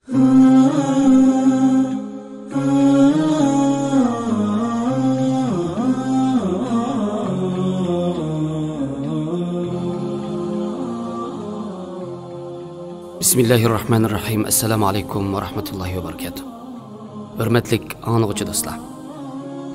Bismillahirrahmanirrahim. Assalamu alaykum wa rahmatullahi wa barakatuh. Hürmetlik anlıqçı dostlar.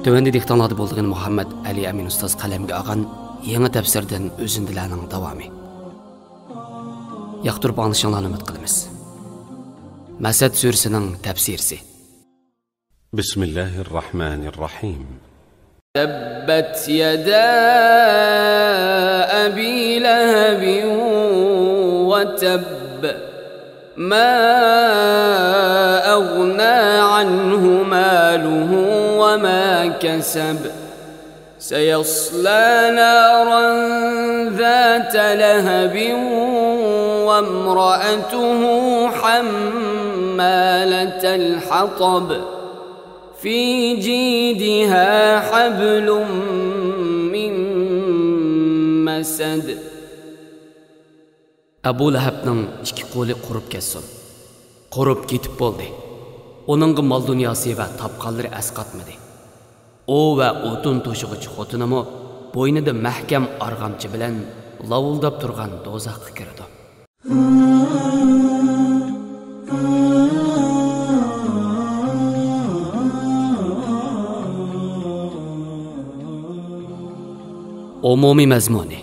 Tövende diktanladı bolduğun Muhammed Ali Amin Ustaz qalamga alğan yangi tafsirdan özündilərinin davamı. Yaqtırıb anlaşılğanını ümid qilamiz. Masad surəsinin tafsirisi. Bismillahirrahmanirrahim. Tabbat yada abi lahab wa tab ما أغنى عنه ماله وما كسب سيصلى نارا ذات لهب وامرأته حمالة الحطب في جيدها حبل من مسد Abu Lahabning ikki qo'li qurib ketsin. Qurib ketib bo'ldi. Oningga mol dunyosi va topqanlari asqatmadi. O va o'tin to'shig'ich xotinimi bo'ynida mahkam arg'amchi bilan lavuldab turgan do'zaxga kirdi. Umumiy mazmuni.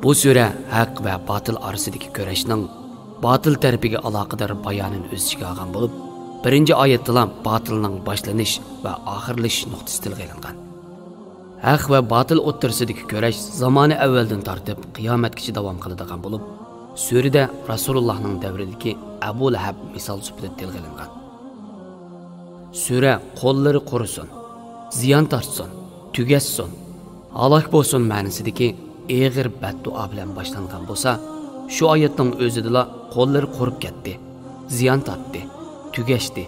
Bu sura haq va batil orasidagi kurashning batil tarafiga aloqador bayonini o'z ichiga olgan bo'lib, birinchi oyatda batilning boshlanish va oxirlash nuqtasi tilga olingan. Haq va batil o'rtasidagi kurash zamoni avvaldan tortib qiyomatgacha davom qiladigan bo'lib, surada Rasulullohning davridagi Abu Lahab misol sifatida tilga olingan. Sura qo'llari qurisin, ziyon tortsin, tugassin, halok bo'lsin ma'nosidagi eg'ir baddua bilan boshlangan bo'lsa, shu oyatning o'zida qo'llari qurib ketdi, ziyon tortdi, tugashdi,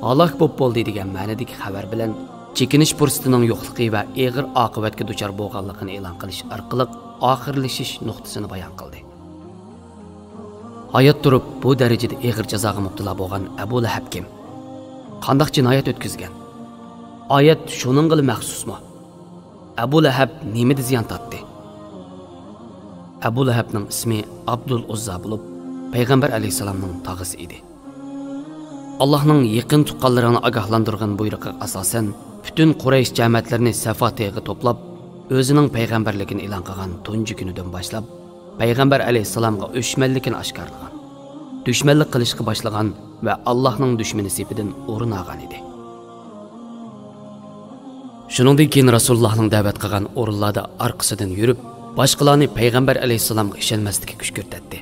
halok bo'ldi degan ma'nodagi xabar bilan chekinish fursatining yo'qligi va eg'ir oqibatga duchor bo'lganligini e'lon qilish orqali oxirlashish nuqtasini bayon qildi. Oyat turib bu darajada eg'ir jazoga mubtalo bo'lgan Abu Lahab kim? Qanday jinoyat o'tkazgan? Oyat shuningga maxsusmi? Abu Lahab nimada ziyon tortdi? Abu Lahabning ismi Abdul Uzza bo'lib, Payg'ambar alayhisolamning tog'isi edi. Allohning yaqin tuqqanlarini ogohlantirgan buyrug'iga asosan, butun Quraysh jamoatlarini Safatiga to'plab, o'zining payg'ambarligini e'lon qilgan tunji kunidan boshlab, Payg'ambar alayhisolamga o'shmanlikni oshkorlagan, dushmanlik qilishga boshlagan va Allohning dushmani sifidan o'rin olgan edi. Shuningdek keyin Rasulullohning da'vat qilgan o'rinlarda orqasidan yurib, boshqalarni payg'ambar alayhisolamga ishonmaslikka kuch ko'rsatdi.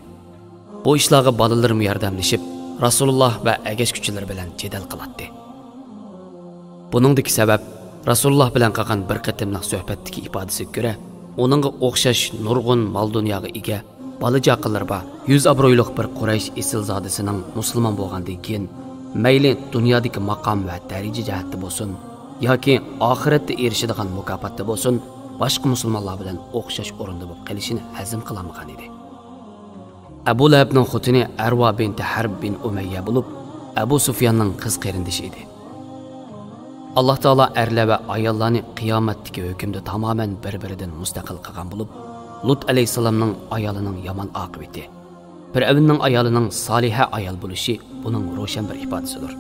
Bu ishlarga bolalarım yordamlashib, Rasululloh va agashkuchilar bilan jadal qiladi. Buningdagi sabab Rasululloh bilan qilgan bir qatimliq suhbatdagi ifodasiga ko'ra, uningga o'xshash nurg'un mol dunyoga ega bola-chaqalar bor. 100 obro'yliq bir Quraysh esilzodasining musulmon bo'lgandan keyin mayli dunyodagi maqom va daraja jihatda bo'lsin yoki oxiratda erishadigan mukofotda bo'lsin, boshqa musulmonlar bilan o'xshash o'rinda bo'lib qolishini hazm qilamagan edi. Abu Lahabning xotini Arwa binti Harb bin Umayya bo'lib, Abu Sufyonning qiz qarindoshi edi. Alloh taolo erlar va ayollarni qiyomatdagi hukmda tamoman bir-biridan mustaqil qilgan bo'lib, Lut alayhisolamning ayolining yomon oqibati, Fir'avnning ayolining soliha ayol bo'lishi buning ro'shan bir ifodasidir.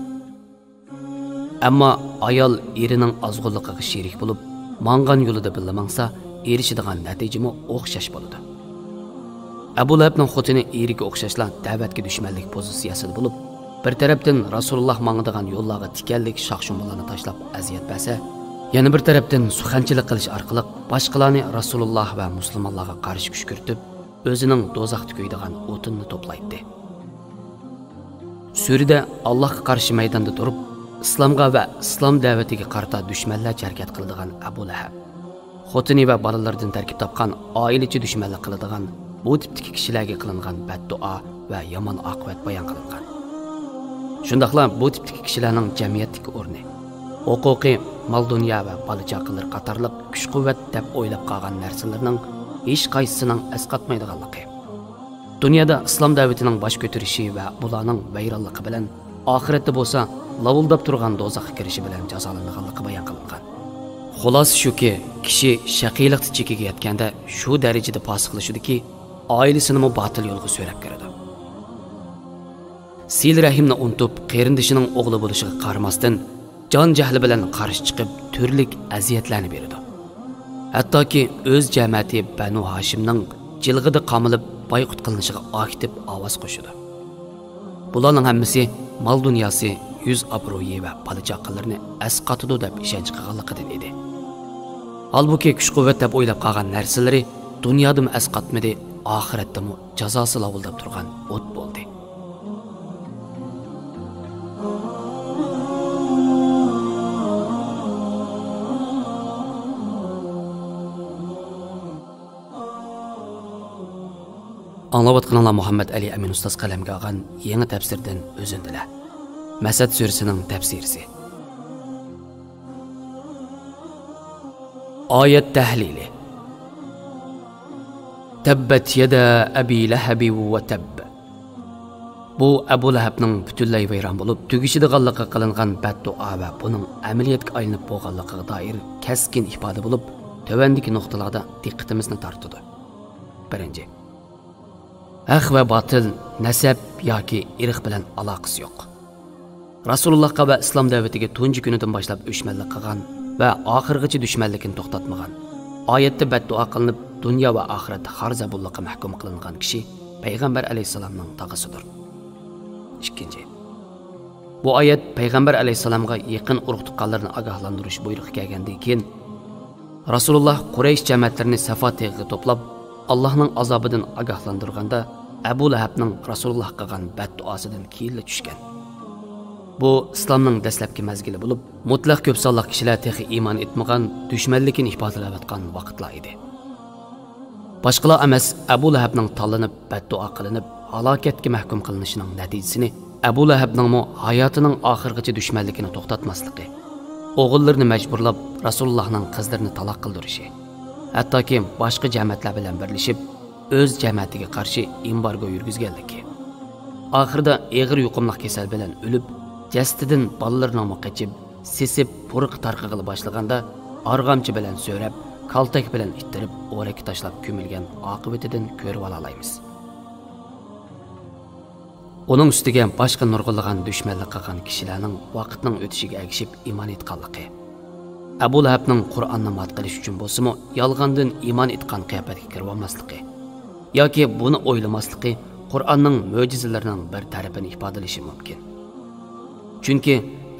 Ammo ayol erining ozg'unligiga sherik bo'lib, mangan yo'lida bilmangsa, erishadigan natijami o'xshash bo'ladi. Abu Lahabning xotini eriga o'xshashla da'vatga dushmanlik pozitsiyasida bo'lib, bir tarafdan Rasululloh mangadigan yo'llarga tikanlik shoxshumlarni tashlab aziyat bersa, yana bir tarafdan suxanchilik qilish orqali boshqalarni Rasululloh va musulmonlarga qarshi kuch kiritib, o'zining do'zaxda kuydigan o'tinni to'playdi. Surada Allohga qarshi maydonda turib, islomga va islom da'vatiga qarta dushmanlar harakat qiladigan Abu Lahab, xotini va bolalardan tarkib topgan oilachi dushmanlik qiladigan bu tipdagi kishilarga qilingan baddua va yomon oqibat bayon qilingan. Shundaqla bu tipdagi kishilarning jamiyatdagi o'rni, huquqiy, mol dunyo va bola-chaqalar qatorliq kuch-quvvat deb o'ylab qolgan narsalarning hech qaysisining asqatmaydiganligi. Dunyoda islom da'vatining bosh ko'tarishi va bularning vayronligi bilan oxiratda bo'lsa lavuldab turgan do'zaxga kirishi bilan jazolanganligi bayon qilingan. Xulosa shuki, kishi shaqiylikda chekiga yetganda shu darajada fosiqlashadiki, oilasini botil yo'lga so'rab kiradi. Sil rahimni unutib, qarindishining o'g'li bo'lishiga qaramasdan jon jahli bilan qarshi chiqib, turlik aziyatlarni beradi. Hattoki o'z jamiyati Banu Hashimning jilg'ida qamilib boyqut qilinishiga aktiv ovoz qo'shadi. Bularning hammasi mol dunyosi, yuz obro'yi va palichaqlarni asqatidi deb ishonch qilganligidan edi. Halbuki kuch-quvvat deb o'ylab qolgan narsalari dunyodami asqatmadi, oxiratdami jazosi lavuldab turgan o't bo'ldi. Anlavatqanlar Muhammad Ali Amin Ustaz qalamga olgan yangi tafsirdan o'zindilar. Masad surasining tafsirisi. Oyat tahlili. Tabbat yada Abi Lahab va tabb. Bu Abu Lahabning butunlay vayron bo'lib, tugishidiganligi qilingan baddua va buning amaliyotga aylanib bo'lganligiga doir keskin ifoda bo'lib, tövendiki nuqtalarda diqqatimizni tortadi. Birinchi, haq va batil, nasab yoki irq bilan aloqasi yo'q. Rasulullohga va islom da'vatiga tunji kunidan boshlab o'shmanlik qilgan va oxirgacha dushmanlikni to'xtatmagan. Oyatda baddua qilinib, dunyo va oxiratda xarzabullikqa mahkum qilingan kishi payg'ambar alayhisalomning tog'asidir. Ikkinchi, bu oyat payg'ambar alayhisalomga yaqin urug' tuqqanlarni ogohlantirish buyrug'i kelgandan keyin Rasululloh Quraysh jamoatlarini Safa tog'iga to'plab Allohning azobidan ogohlantirganda Abu Lahabning Rasululloh qilgan badduosidan kiyinla tushgan. Bu islomning dastlabki mazgili bo'lib, mutlaq ko'p sonli kishilar texi iymon etmagan, dushmanlikni ifodalayotgan vaqtlar edi. Boshqalar emas, Abu Lahabning tanlanib baddua qilinib, halokatga mahkum qilinishining natijasini Abu Lahabning hayotining oxirgacha dushmanligini to'xtatmasligi, o'g'illarini majburlab Rasulullohning qizlarini taloq qildirishi, hattoki boshqa jamoatlar bilan birlashib o'z jamoatiga qarshi embargo yurgizganligi. Oxirida og'ir yuqumli kasal bilan o'lib, jasadidan bolalarning qochib, sesib, puruq tarqag'ila boshlaganda arg'amchi bilan so'rab, kaltak bilan ittirib, o'rakka tashlab ko'milgan oqibatidan ko'rib olaymiz. Uning ustiga boshqa nurg'ulagan dushmanlik qilgan kishilarning vaqtning o'tishiga ergishib iymon etganligi. Abu Lahabning Qur'onni mat qilish uchun bo'lsa-mu, yolg'ondan iymon etgan qiyofatga kirib olmasligi yoki buni o'ylamasligi Qur'onning mo'jizalarining bir tarafini ifodalashi mumkin. Chunki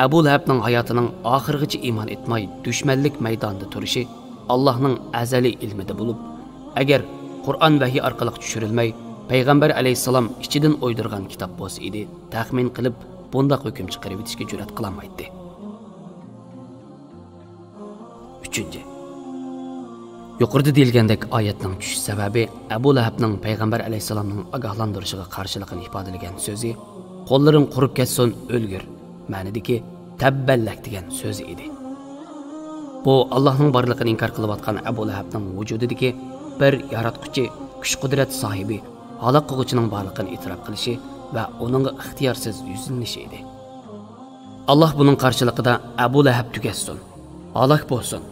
Abu Lahabning hayotining oxirgacha iymon etmay dushmanlik maydonida turishi Allohning azaliy ilmida bo'lib, agar Qur'on vahiy orqali tushirilmay, payg'ambar alayhisalom ichidan o'ydirgan kitob bo'lsa edi, taxmin qilib bunday hukm chiqarib etishga jur'at qilolmaydi. Üçüncü, yuqorida deyilgandek oyatning tushish sababi Abu Lahabning payg'ambar alayhisalomning ogohlantirishiga qarshiligini ifodalagan so'zi "Qo'llaring qurib ketsin, o'lgir" ma'nidagi tabballak degan so'zi edi. Bu Allohning borligini inkor qilayotgan Abu Lahabning vujudidagi bir yaratquchi, kuch-qudrat sohibi, halok qiluvchining borligini e'tirof qilishi va uningga ixtiyorsiz yuzlanishi edi. Alloh buning qarshiligida Abu Lahab tugasin, halok bo'lsin,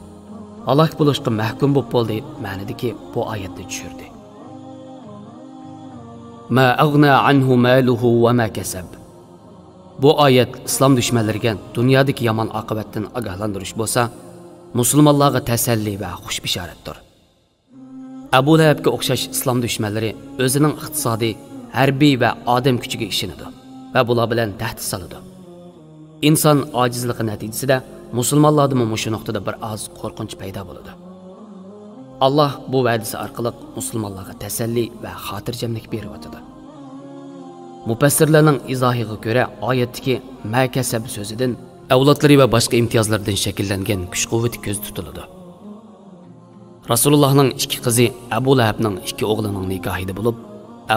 halok bo'lishga mahkum bo'ldi ma'nidagi bu oyatni tushirdi. Ma aghna anhu maluhu va ma kasab. Bu oyat islom dushmanlariga dunyodagi yomon oqibatdan ogohlantirish bo'lsa, musulmonlarga tasalli va xush bishoratdir. Abu Lahabga o'xshash islom dushmanlari o'zining iqtisodiy, harbiy va odam kuchiga ishonadi va bular bilan tahdid soladi. İnson ojizligi natijasida musulmonlarda shu nuqtada bir oz qo'rqinch paydo bo'ladi. Alloh bu va'dasi orqali musulmonlarga tasalli va xotirjamlik beryapti. Mufassirlarning izohiga ko'ra, oyatdagi "makasab" so'zidan avlodlari va boshqa imtiyozlardan shakllangan kuch-quvvat ko'z tutiladi. Rasulullohning ikki qizi Abu Lahabning ikki o'g'lining nikohida bo'lib,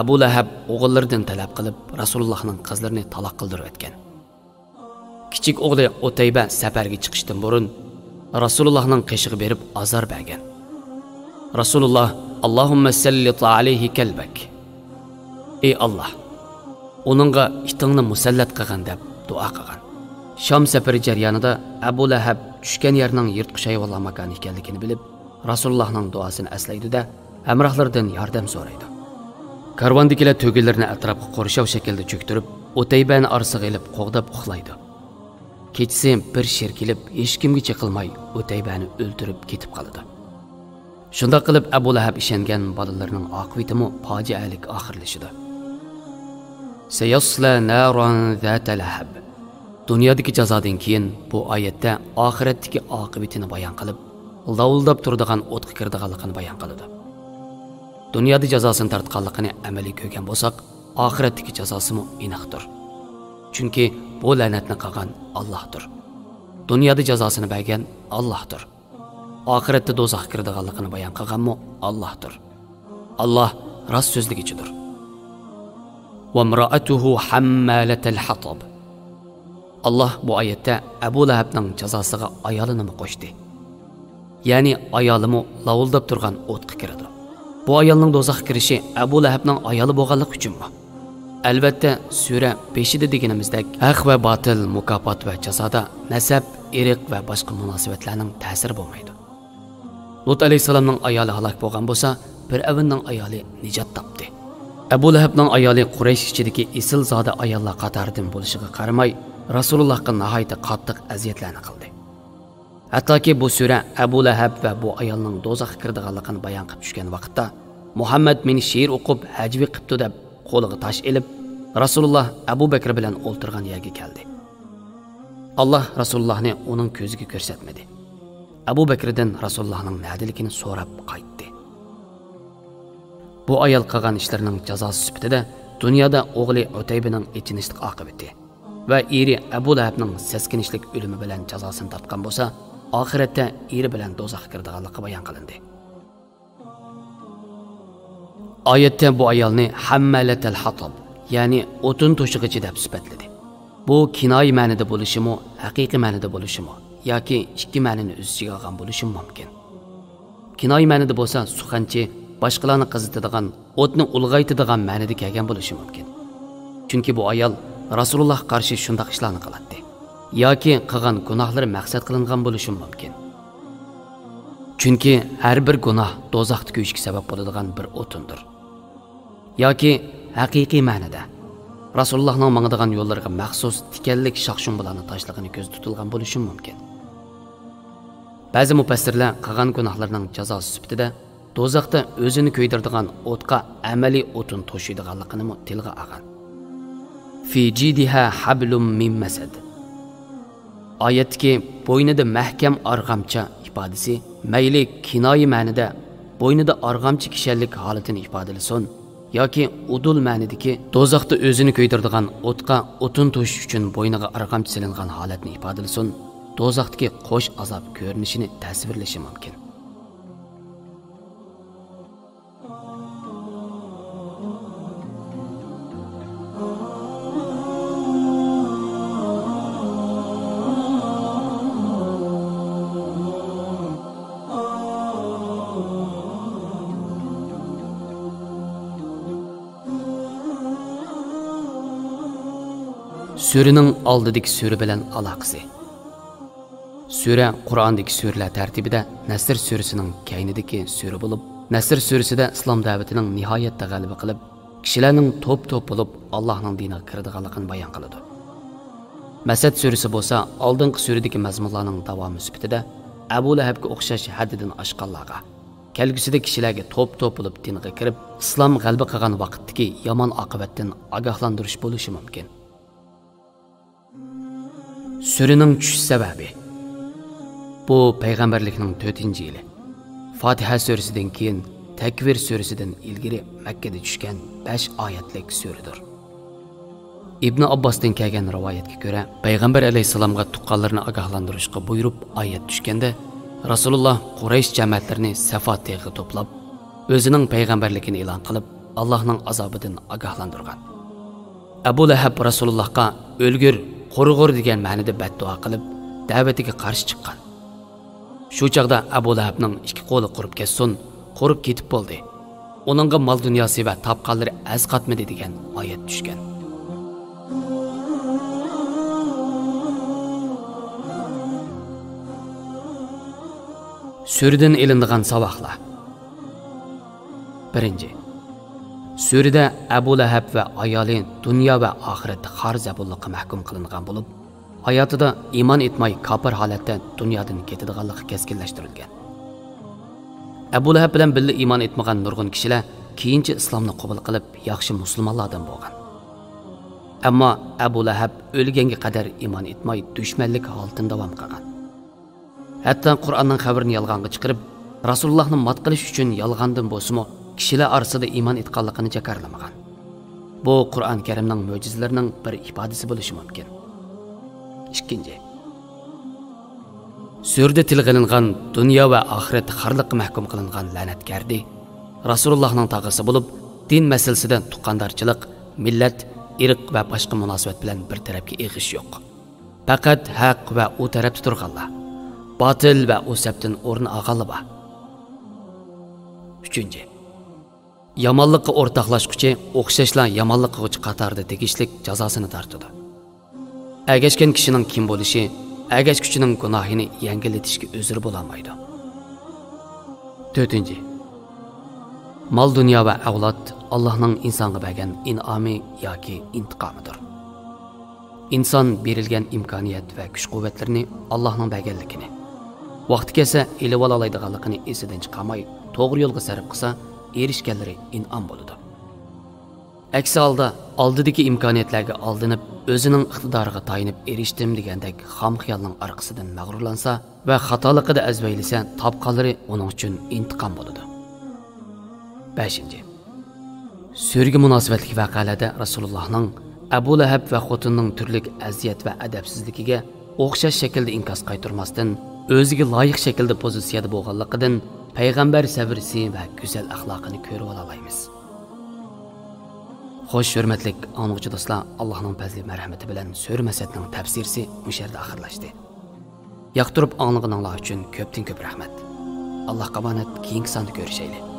Abu Lahab o'g'illaridan talab qilib Rasulullohning qizlarini taloq qildirib o'tgan. Kichik o'g'li Utayba safarga chiqishdan burun Rasulullohning qishig'i berib azor bergan. Rasululloh "Allohumma sallit alayhi kalbak" ey Allah, onunğa itingni musallat qilgin deb duo qilgan. Sham safari jarayonida Abu Lahab tushgan yerning yirtqich hayvonlar makoni ekanligini bilib, Rasulullohning duosini aslaydi-da, hamrohlaridan yordam so'raydi. Karvondagilar to'gilarni atrofga qo'rshav shaklda cho'ktirib, O'taybani orsiga ilib qo'g'dab uxlaydi. Kechasi bir sher kelib, hech kimga chiqilmay O'taybani o'ldirib ketib qoladi. Shunda qilib Abu Lahab ishongan bolalarining oqibatimi fojialik oxirlashadi. Sayasla naran zata lahab. Dunyodagi jazodan keyin bu oyatda oxiratdagi oqibatini bayon qilib, lavildab turadigan o'tga kirdiganligini bayon qiladi. Dunyoda jazosini tortganligini amaliy ko'rgan bo'lsak, oxiratdagi jazosimi aniqdir. Chunki bu la'natni qilgan Allohdir. Dunyoda jazosini bergan Allohdir. Oxiratda do'zaxga kirdiganligini bayon qilganmi Allohdir. Alloh rost so'zligichidir. Va imra'atuhu hammalatal hatab. Allah bu oyatda Abu Lahabning jazosiga ayolini qo'shdi. Ya'ni ayolimi lavildab turgan o'tga kiradi. Bu ayolning do'zaxga kirishi Abu Lahabning ayoli bo'lganligi uchunmi? Albatta, sura 5da deganimizdek, haq va batil, mukofot va jazoda nasab, irq va boshqa munosabatlarning ta'siri bo'lmaydi. Lut alayhisalomning ayoli halok bo'lgan bo'lsa, Fir'avnning ayoli nijot topdi. Abu Lahabning ayoli Quraysh ichidagi esil zoda ayollar qatoridan bo'lishiga qaramay, Rasulullohga nihoyat qattiq aziyatlarni qildi. Hattoki bu sura Abu Lahab va bu ayolning do'zaxga kirdiganligini bayon qilib tushgan vaqtda Muhammad meni she'r o'qib hajvi qilibdi deb qo'liga tosh elib, Rasululloh Abu Bakr bilan o'ltirgan yerga keldi. Allah Rasulullohni uning ko'ziga ko'rsatmadi. Abu Bakrdan Rasulullohning nadiligini so'rab qaytdi. Bu ayol qilgan ishlarining jazosi sifatida dunyoda o'g'li Utaybining ichinishlik oqibati va eri Abu Lahabning seskinishlik o'limi bilan jazosini tortgan bo'lsa, oxiratda eri bilan do'zaxga kirdiganligi bayon qilindi. Oyatda bu ayolni hammalatal hatab, ya'ni o'tin to'shig'ichi deb sifatladi. Bu kinoyi ma'noda bo'lishimi, haqiqiy ma'noda bo'lishimi yoki ikki ma'noni o'z ichiga olgan bo'lishi mumkin. Kinoyi ma'noda bo'lsa, suxanchi boshqalarni qizitadigan, o'tni ulg'aytadigan ma'noda kelgan bo'lishi mumkin. Chunki bu ayol Rasululloh qarshi shunday ishlarni qiladi. Yoki qilgan gunohlari maqsad qilingan bo'lishi mumkin. Chunki har bir gunoh do'zaxda ko'yishga sabab bo'ladigan bir o'tindir. Yoki haqiqiy ma'noda Rasulullohning mangadigan yo'llariga maxsus tikanlik shaqshunbularni tashlag'ini ko'z tutilgan bo'lishi mumkin. Ba'zi mufassirlar qilgan gunohlarining jazosi sifatida do'zaxda o'zini ko'ydiradigan o'tqa amaliy o'tin to'shiydiganligini tilga olgan. Fi jidiha hablum min masad. Oyatdagi bo'ynida mahkam arg'amcha ifodasi mayli kinoyi ma'noda bo'ynida arg'amcha kishanlik holatini ifodalasin yoki udul ma'nodagi do'zaxda o'zini ko'ydiradigan o'tqa o'tin to'shish uchun bo'yniga arg'amcha silingan holatni ifodalasin, do'zaxdagi qo'sh azob ko'rinishini tasvirlashi mumkin. Suraning oldidagi sura bilan aloqasi. Sura Qur'ondagi suralar tartibida Nasr surasining kaynidagi sura bo'lib, Nasr surasida islom da'vatining nihoyatda g'alaba qilib, kishilarning to'p-to'p bo'lib Allohning diniga kiradiganligini bayon qiladi. Masad surasi bo'lsa, oldingi suradagi mazmunlarning davomi sifatida Abu Lahabga o'xshash haddidan oshganlarga, kelgusida kishilarga to'p-to'p bo'lib dinga kirib, islom g'alaba qilgan vaqtdagi yomon oqibatdan ogohlantirish bo'lishi mumkin. Suraning tushish sababi. Bu payg'ambarlikning 4-yili. Fatiha surasidan keyin Takvir surasidan ilgari Makkada tushgan 5 oyatlik suradir. Ibn Abbosdan kelgan rivoyatga ko'ra, payg'ambar alayhisalomga tuqqanlarni ogohlantirishga buyurib oyat tushganda, Rasululloh Quraysh jamoatlarini Safatga to'plab, o'zining payg'ambarligini e'lon qilib, Allohning azobidan ogohlantirgan. Abu Lahab Rasulullohga o'lgur, qo'rg'ur degan ma'noda badduo qilib, da'vatiga qarshi chiqqan. Shu chaqda Abu Lahabning ikki qo'li qurib ketsin, qurib ketib bo'ldi. onunğa mal dünyası ve tapqanları az qatmadı degan oyat tushgan. Suradan ilindigan savoqlar. 1. Surada Abu Lahab va ayoli dunyo va oxiratda xor zabullikqa mahkum qilingan bo'lib, hayotida iymon etmay kofir holatda dunyodan ketadiganligi keskinlashtirilgan. Abu Lahab bilan birga iymon etmagan nurg'un kishilar keyinchi islomni qabul qilib, yaxshi musulmonlardan bo'lgan. Ammo Abu Lahab o'lganga qadar iymon etmay dushmanlik holatida davom qilgan. Hatto Qur'onning xabarini yolg'onga chiqarib, Rasulullohni mat qilish uchun yolg'ondan bo'lsa-mu, kishilar orasida iymon etganligini jakarlamagan. Bu Qur'on Karimning mo'jizalarining bir ifodasi bo'lishi mumkin. 2. Surda til qilingan dunyo va oxirat xorliqqa mahkum qilingan la'natgardi Rasulullohning tog'asi bo'lib, din masalasida tuqqandarchilik, millat, irq va boshqa munosabat bilan bir tarafga eg'ish yo'q. Faqat haq va u tarafda turganlar, batil va u sabtin o'rin olganlar bor. 3. Yomonlikqa o'rtoqlashquchi o'xshashlar yomonlik qiluvchi qatorida tegishlik jazosini tortadi. Agashgan kishining kim bo'lishi, agashguchining gunohini yengillatishga o'zir bo'la olmaydi. 4. Mal dunyo va avlod Allohning insonga bergan in'omi yoki intiqomidir. Inson berilgan imkoniyat va kuch-quvvatlarni Allohning berganligini, vaqti kelsa elib ololadiganligini esidan chiqarmay, to'g'ri yo'lga sarf qilsa, erishganlari in'om bo'ladi. Aksi holda oldidagi imkoniyatlarga aldinib, o'zining iqtidoriga tayinib erishdim degandek xom xiyolning orqasidan mag'rurlansa va xatoligida azbaylasa, topqanlari uning uchun intiqom bo'ladi. 5. Surga munosabatli voqealarda Rasulullohning Abu Lahab va xotinining turli aziyat va adabsizligiga o'xshash shaklda inkos qaytarmasdan, o'ziga loyiq shaklda pozitsiyada bo'lganligidan payg'ambar sabrisi va go'zal axloqini ko'rib olaymiz. Xo'sh, hurmatli anglag'uchi do'stlar, Allohning fazli marhamati bilan sura masatning tafsirisi musharda oxirlashdi. Yoqtirib anglaganlar uchun ko'pdan ko'p rahmat. Allohga omonat, keyingi sonda ko'rishaylik.